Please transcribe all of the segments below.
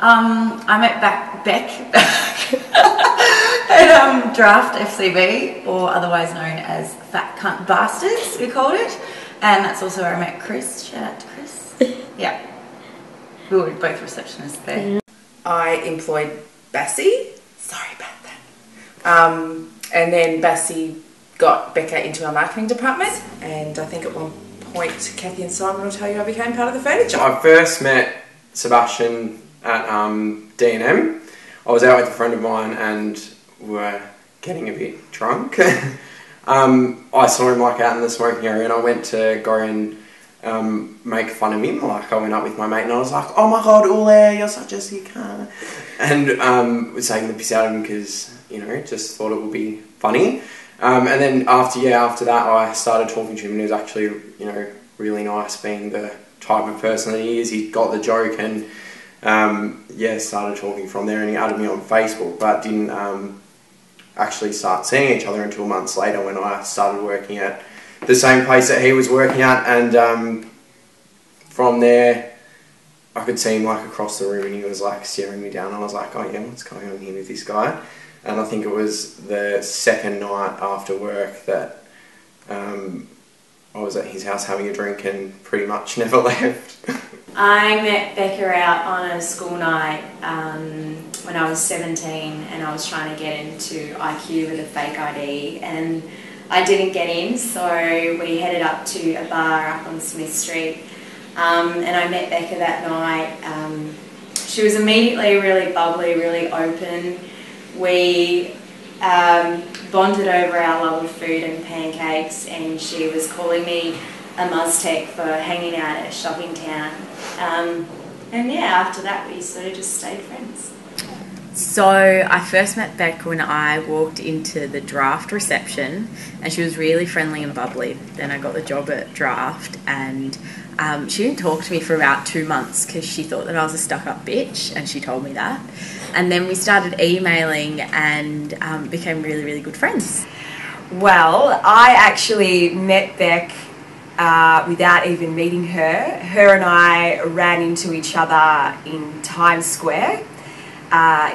I met Bec at Draft FCB, or otherwise known as Fat Cunt Bastards, we called it. And that's also where I met Chris. Shout out to Chris. Yeah. We were both receptionists there. I employed Bassie. Sorry about that. And then Bassie got Becca into our marketing department, and I think at one point Kathy and Simon will tell you I became part of the furniture. I first met Sebastian at D&M. I was out with a friend of mine and we were getting a bit drunk. I saw him like out in the smoking area and I went to go and make fun of him. Like I went up with my mate and I was like, "Oh my god, Ule, you're such a sick cunt." And was taking the piss out of him because, you know, just thought it would be funny. And then after that I started talking to him and he was actually, you know, really nice, being the type of person that he is. He got the joke and started talking from there, and he added me on Facebook, but didn't actually start seeing each other until months later when I started working at the same place that he was working at. And from there I could see him like across the room and he was like staring me down. I was like, "Oh yeah, what's going on here with this guy?" And I think it was the second night after work that I was at his house having a drink and pretty much never left. I met Becca out on a school night when I was 17, and I was trying to get into IQ with a fake ID, and I didn't get in, so we headed up to a bar up on Smith Street, and I met Becca that night. She was immediately really bubbly, really open. We bonded over our love of food and pancakes, and she was calling me a Muztec for hanging out at a shopping town. And yeah, after that we sort of just stayed friends. So I first met Bec when I walked into the Draft reception, and she was really friendly and bubbly. Then I got the job at Draft, and she didn't talk to me for about 2 months because she thought that I was a stuck-up bitch, and she told me that. And then we started emailing and became really, really good friends. Well, I actually met Bec without even meeting her. Her and I ran into each other in Times Square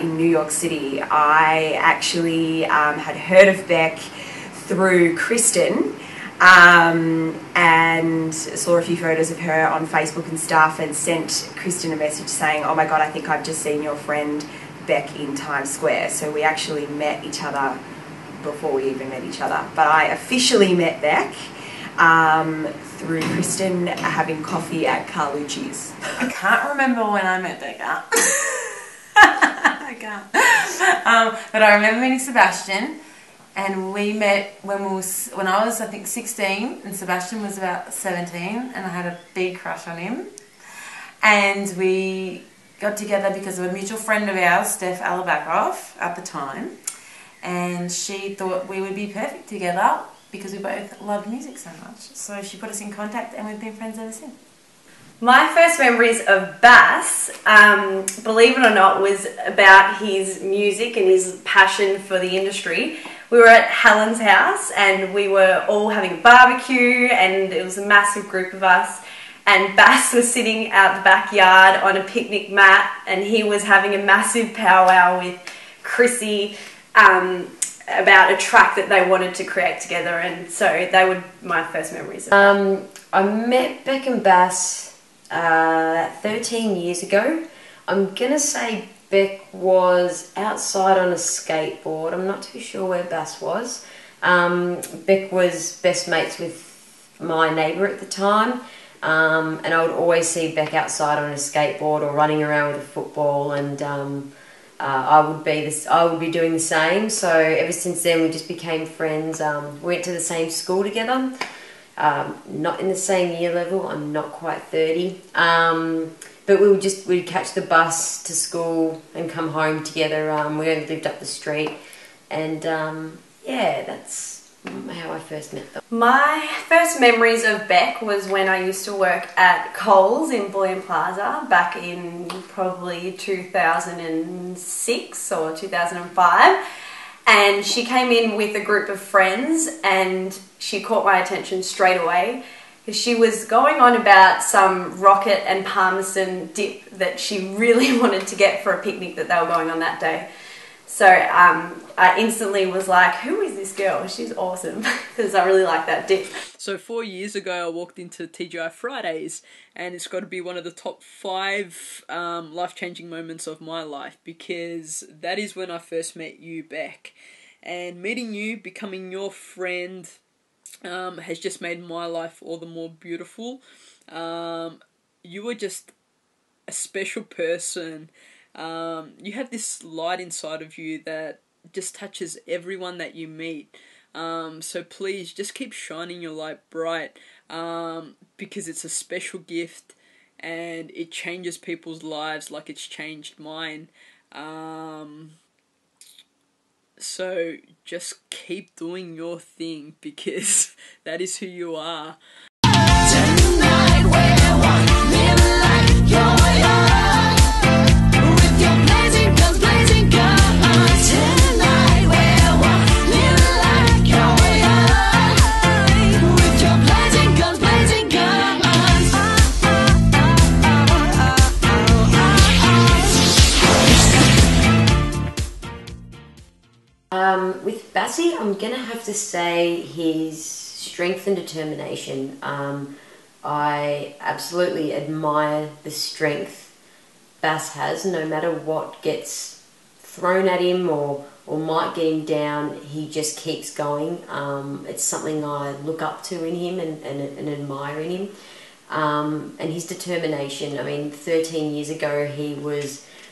in New York City. I actually had heard of Bec through Kristen and saw a few photos of her on Facebook and stuff, and sent Kristen a message saying, "Oh my god, I think I've just seen your friend Bec in Times Square." So we actually met each other before we even met each other. But I officially met Bec through Kristen having coffee at Carlucci's. I can't remember when I met Becca. I can't. But I remember meeting Sebastian, and we met when I was I think 16 and Sebastian was about 17, and I had a big crush on him. And we got together because of a mutual friend of ours, Steph Alabakov, at the time, and she thought we would be perfect together because we both loved music so much. So she put us in contact, and we've been friends ever since. My first memories of Bass, believe it or not, was about his music and his passion for the industry. We were at Helen's house and we were all having a barbecue, and it was a massive group of us, and Bass was sitting out the backyard on a picnic mat, and he was having a massive powwow with Chrissy about a track that they wanted to create together, and so they were my first memories of that. I met Bec and Bass 13 years ago. I'm gonna say Bec was outside on a skateboard. I'm not too sure where Bass was. Bec was best mates with my neighbour at the time, and I would always see Bec outside on a skateboard or running around with a football, and I would be doing the same. So ever since then we just became friends. We went to the same school together. Not in the same year level, I'm not quite 30, but we'd catch the bus to school and come home together. We only lived up the street, and yeah, that's how I first met them. My first memories of Bec was when I used to work at Coles in Bullion Plaza back in probably 2006 or 2005. And she came in with a group of friends, and she caught my attention straight away because she was going on about some rocket and parmesan dip that she really wanted to get for a picnic that they were going on that day. So I instantly was like, who is this girl? She's awesome, because I really like that dip. So 4 years ago, I walked into TGI Fridays, and it's got to be one of the top 5 life-changing moments of my life, because that is when I first met you, Bec. And meeting you, becoming your friend, has just made my life all the more beautiful. You were just a special person. You have this light inside of you that just touches everyone that you meet. So please just keep shining your light bright, because it's a special gift and it changes people's lives like it's changed mine. So just keep doing your thing, because that is who you are. Tonight we're living like you're young, with your blazing guns, blazing guns. Tonight we're living like you're young, with your blazing guns, blazing guns. With Bassie, I'm going to have to say his strength and determination. I absolutely admire the strength Bass has. No matter what gets thrown at him or might get him down, he just keeps going. It's something I look up to in him and admire in him. And his determination. I mean, 13 years ago,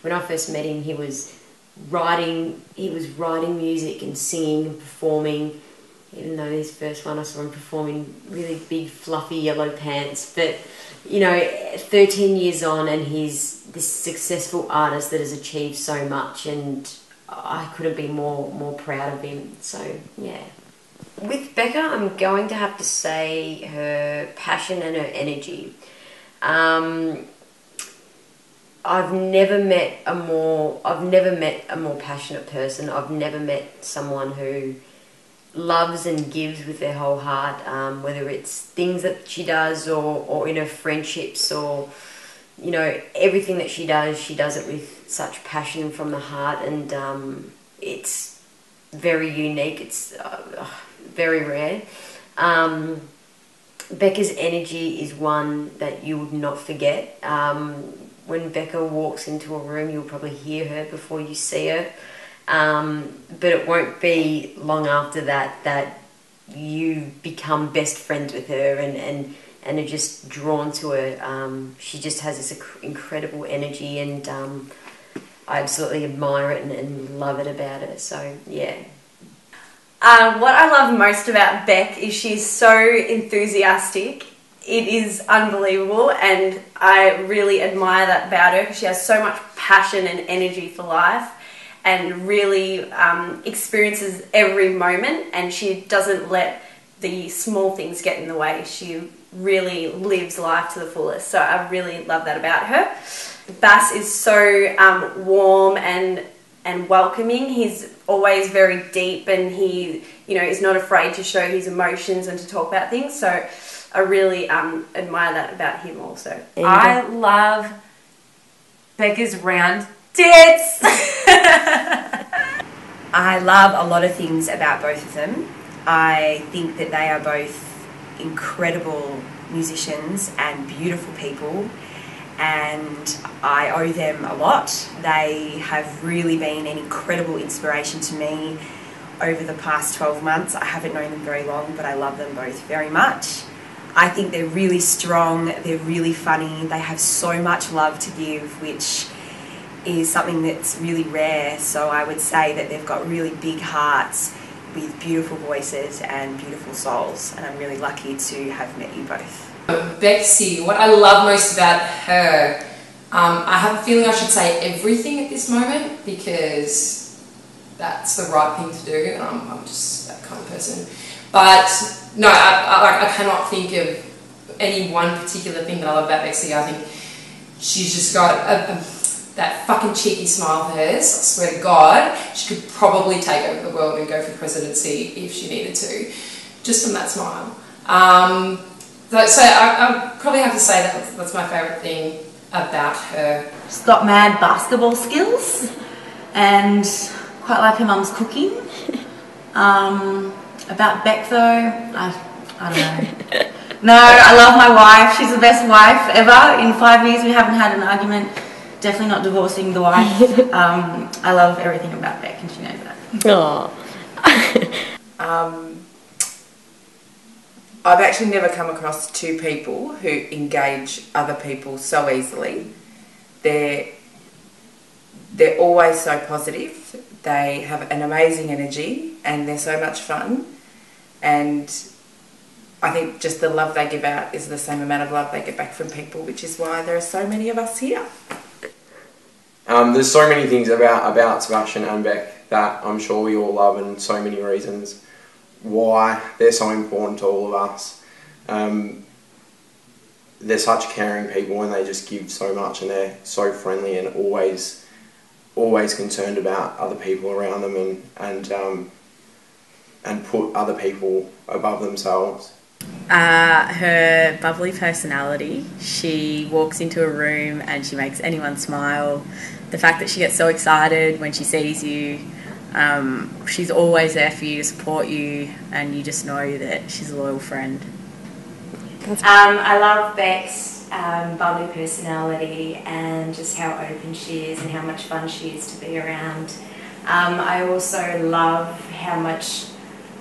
when I first met him, he was writing music and singing and performing, even though his first one I saw him performing really big fluffy yellow pants. But 13 years on, and he's this successful artist that has achieved so much, and I couldn't be more proud of him. So yeah. With Becca, I'm going to have to say her passion and her energy. I've never met a more passionate person. I've never met someone who loves and gives with their whole heart, whether it's things that she does or in her friendships, or everything that she does it with such passion from the heart, and it's very unique. It's very rare. Becca's energy is one that you would not forget. When Becca walks into a room, you'll probably hear her before you see her. But it won't be long after that you become best friends with her and are just drawn to her. She just has this incredible energy, and I absolutely admire it and love it about her. So, yeah. What I love most about Bec is she's so enthusiastic. It is unbelievable, and I really admire that about her, because she has so much passion and energy for life, and really experiences every moment, and she doesn't let the small things get in the way. She really lives life to the fullest, so I really love that about her. Bass is so warm and welcoming. He's always very deep, and he is not afraid to show his emotions and to talk about things, so I really admire that about him also. I love Becca's round tits. I love a lot of things about both of them. I think that they are both incredible musicians and beautiful people, and I owe them a lot. They have really been an incredible inspiration to me over the past 12 months. I haven't known them very long, but I love them both very much. I think they're really strong, they're really funny, they have so much love to give, which is something that's really rare. So I would say that they've got really big hearts with beautiful voices and beautiful souls, and I'm really lucky to have met you both. Bexy, what I love most about her, I have a feeling I should say everything at this moment, because that's the right thing to do. I'm just that kind of person. But no, I cannot think of any one particular thing that I love about Bexy. I think she's just got that fucking cheeky smile of hers. I swear to God, she could probably take over the world and go for presidency if she needed to, just from that smile. So I probably have to say that that's my favourite thing about her. She's got mad basketball skills and quite like her mum's cooking. About Bec though, I don't know. No, I love my wife. She's the best wife ever. In 5 years we haven't had an argument. Definitely not divorcing the wife. I love everything about Bec and she knows that. I've actually never come across two people who engage other people so easily. They're always so positive. They have an amazing energy and they're so much fun. And I think just the love they give out is the same amount of love they get back from people, which is why there are so many of us here. There's so many things about Sebastian and Bec that I'm sure we all love, and so many reasons why they're so important to all of us. They're such caring people and they just give so much, and they're so friendly and always concerned about other people around them, and put other people above themselves. Her bubbly personality, she walks into a room and she makes anyone smile. The fact that she gets so excited when she sees you, she's always there for you to support you, and you just know that she's a loyal friend. I love Bec's bubbly personality and just how open she is and how much fun she is to be around. I also love how much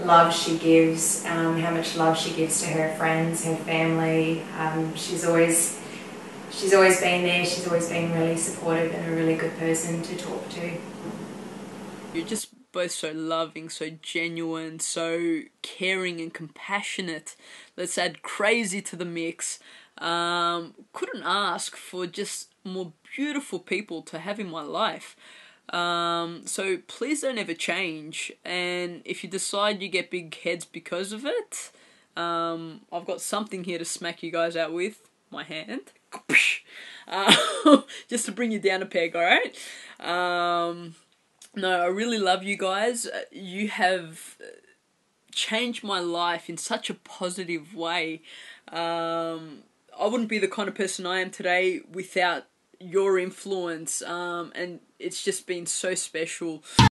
love she gives, to her friends, her family. She's always been there. She's always been really supportive and a really good person to talk to. You're just both so loving, so genuine, so caring and compassionate. Let's add crazy to the mix. Couldn't ask for just more beautiful people to have in my life. So please don't ever change, and if you decide you get big heads because of it, I've got something here to smack you guys out with, my hand. Just to bring you down a peg, alright? No, I really love you guys. You have changed my life in such a positive way. I wouldn't be the kind of person I am today without your influence, and it's just been so special.